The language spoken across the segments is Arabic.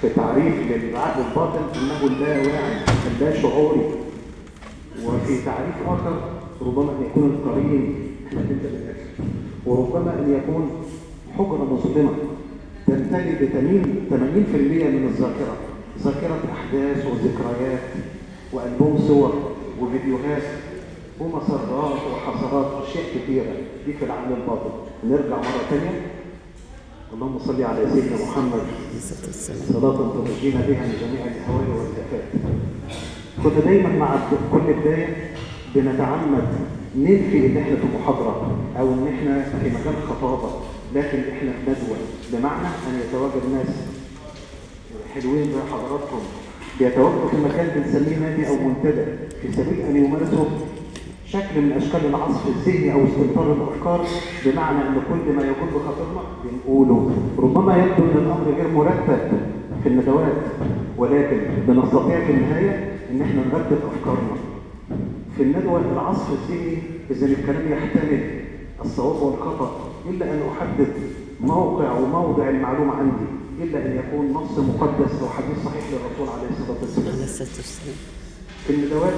في تعريف للعقل الباطن انه اللاواعي اللا شعوري، وفي تعريف اخر ربما ان يكون القرين احنا بنبدا بالاكل، وربما ان يكون حجره مظلمه تمتلئ ب 80% من الذاكره، ذاكره احداث وذكريات والبوم صور وفيديوهات ومسرات وحسرات، اشياء كثيره دي في العقل الباطن. نرجع مره ثانيه، اللهم صل على سيدنا محمد صلاة تنجينا بها من جميع الهوال والآفات. كنا دايما مع كل بداية بنتعمد ننفي ان احنا في محاضرة او ان احنا في مجال خطابة، لكن احنا في ندوة، بمعنى ان يتواجد ناس حلوين زي حضراتكم بيتواجدوا في مكان بنسميه نادي او منتدى في سبيل ان يمارسوا شكل من اشكال العصف الذهني او استنطار الافكار، بمعنى ان كل ما يكون بخاطرنا بنقوله. ربما يبدو ان الامر غير مرتب في الندوات، ولكن بنستطيع في النهايه ان احنا نرتب افكارنا. في الندوه العصف الذهني اذا الكلام يحتمل الصواب والخطا، الا ان احدد موقع وموضع المعلومه عندي، الا ان يكون نص مقدس او حديث صحيح للرسول عليه الصلاه والسلام. في الندوات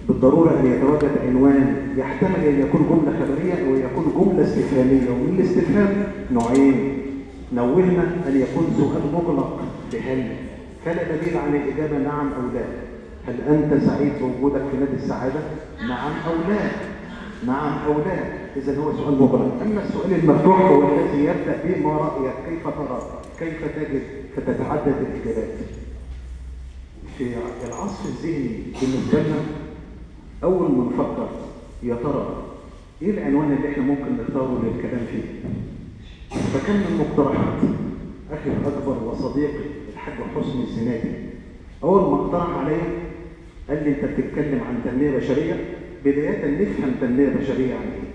بالضرورة أن يتواجد عنوان يحتمل أن يكون جملة خبرية أو يكون جملة استفهامية، ومن الاستفهام نوعين. نوعنا أن يكون سؤال مغلق بهل، فلا بديل عن الإجابة نعم أو لا. هل أنت سعيد بوجودك في نادي السعادة؟ نعم أو لا. نعم أو لا، إذا هو سؤال مغلق. أما السؤال المفتوح هو الذي يبدأ به ما رأيك، كيف ترى، كيف تجد، فتتعدد الإجابات. في العصف الذهني بالنسبة لنا أول ما نفكر يا ترى إيه العنوان اللي إحنا ممكن نختاره للكلام فيه؟ فكان من مقترحات أخي الأكبر وصديقي الحاج حسني الزنادي، أول ما اقترح علي قال لي أنت بتتكلم عن تنمية بشرية، بداية نفهم تنمية بشرية عن إيه؟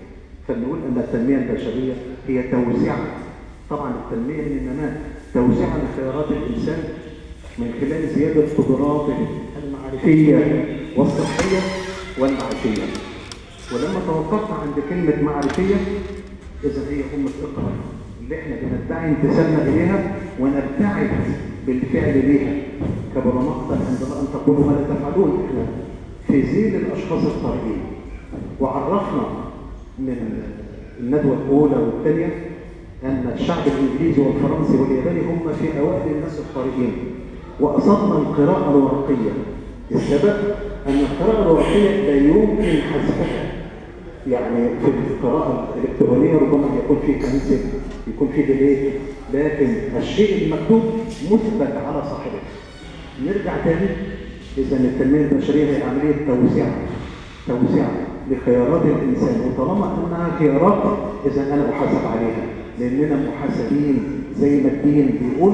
فنقول أن التنمية البشرية هي توزيع، طبعا التنمية من النماء، توزيع لخيارات الإنسان من خلال زيادة قدراته المعرفية والصحية والمعرفية. ولما توقفنا عند كلمة معرفية، إذا هي أمة اقرأ اللي احنا بندعي انتسابنا إليها ونبتعد بالفعل ليها. كبر مقتا عند الله أن تقولوا ما لا تفعلون. احنا في ذيل الأشخاص الطارئين، وعرفنا من الندوة الأولى والثانية أن الشعب الإنجليزي والفرنسي والياباني هم في أوائل الناس الطارئين، وأصبنا القراءة الورقية. السبب أن القراءة الورقية لا يمكن حذفها، يعني في القراءة الإلكترونية ربما يكون فيه كنسل، يكون فيه ديليت، لكن الشيء المكتوب مثبت على صاحبه. نرجع تاني، إذا التنمية البشرية هي عملية توسيع لخيارات الإنسان، وطالما أنها خيارات إذا أنا أحاسب عليها، لأننا محاسبين زي ما الدين بيقول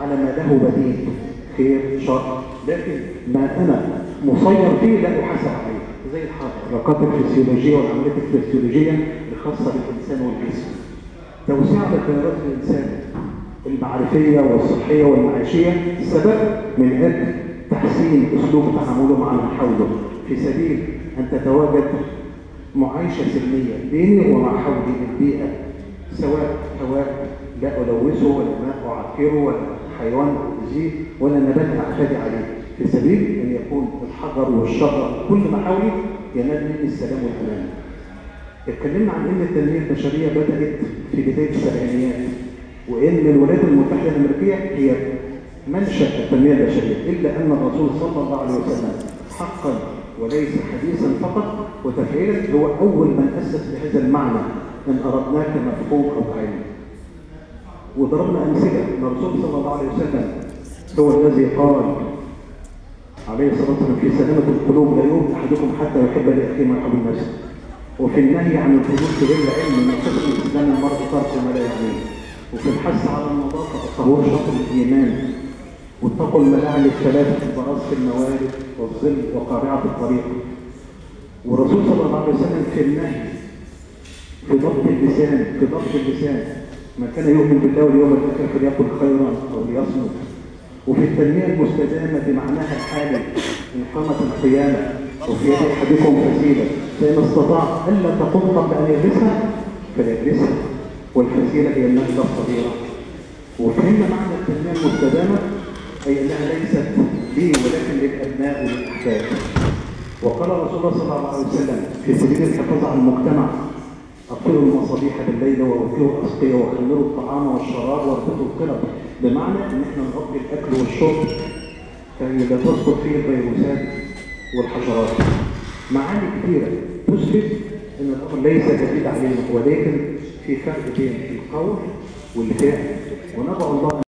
على ما له بديل، خير شر، لكن ما أنا مصير فيه لا أحاسب عليه، زي الحركات الفسيولوجية والعمليات الفسيولوجية الخاصة بالإنسان والجسم. توسيع لخيارات الإنسان المعرفية والصحية والمعيشية، السبب من أجل تحسين أسلوب تعامله مع من حوله في سبيل أن تتواجد معايشة سلمية بيني ومع حولي البيئة، سواء هواء لا ألوثه ولا ماء أعكره ولا حيوان أؤذيه ولا نبات أعتدي عليه، في سبيل أن يكون الحجر والشجر كل ما حولي ينال مني السلام والأمان. اتكلمنا عن أن التنمية البشرية بدأت في بداية السبعينيات، وأن الولايات المتحدة الأمريكية هي منشأ التنمية البشرية، إلا أن الرسول صلى الله عليه وسلم حقا وليس حديثا فقط وتفعيلا هو أول من أسس بهذا المعنى إن أردناك مفهوم أو علم. وضربنا أمثلة أن الرسول صلى الله عليه وسلم هو الذي قال عليه الصلاة والسلام في سلامة القلوب لا يؤمن أحدكم حتى يحب لأخيه ما يحب لنفسه، وفي النهي عن الخروج بغير علم من قسم الإسلام المرء ترك ما لا يعنيه، وفي الحث على النظافة الطهور شطر الإيمان، واتقوا الملاعن الثلاثة البراز في الموارد والظل وقارعة الطريق. والرسول صلى الله عليه وسلم في النهي في ضبط اللسان من كان يؤمن بالله واليوم الآخر فليقل خيرا أو ليصمت. وفي التنمية المستدامة بمعناها الحالي إن قامت القيامة وفي يد أحدكم فسيلة فإن استطاع ألا تقوم قبل أن يجلسها فليجلسها، والفسيلة هي النهضة الصغيرة. وفهمنا معنى التنمية المستدامة أي أنها ليست لي ولكن للأبناء والأحفاد. وقال رسول الله صلى الله عليه وسلم في سبيل الحفاظ على المجتمع: أطفئوا المصابيح بالليل وأوقفوا الأسقية وخمروا الطعام والشراب واربطوا القلب، بمعنى إن إحنا نغطي الأكل والشرب فهي لا تسقط فيه الفيروسات والحشرات. معاني كثيرة تثبت أن الأمر ليس جديد علينا، ولكن في فرق بين القول والفعل، وندعو الله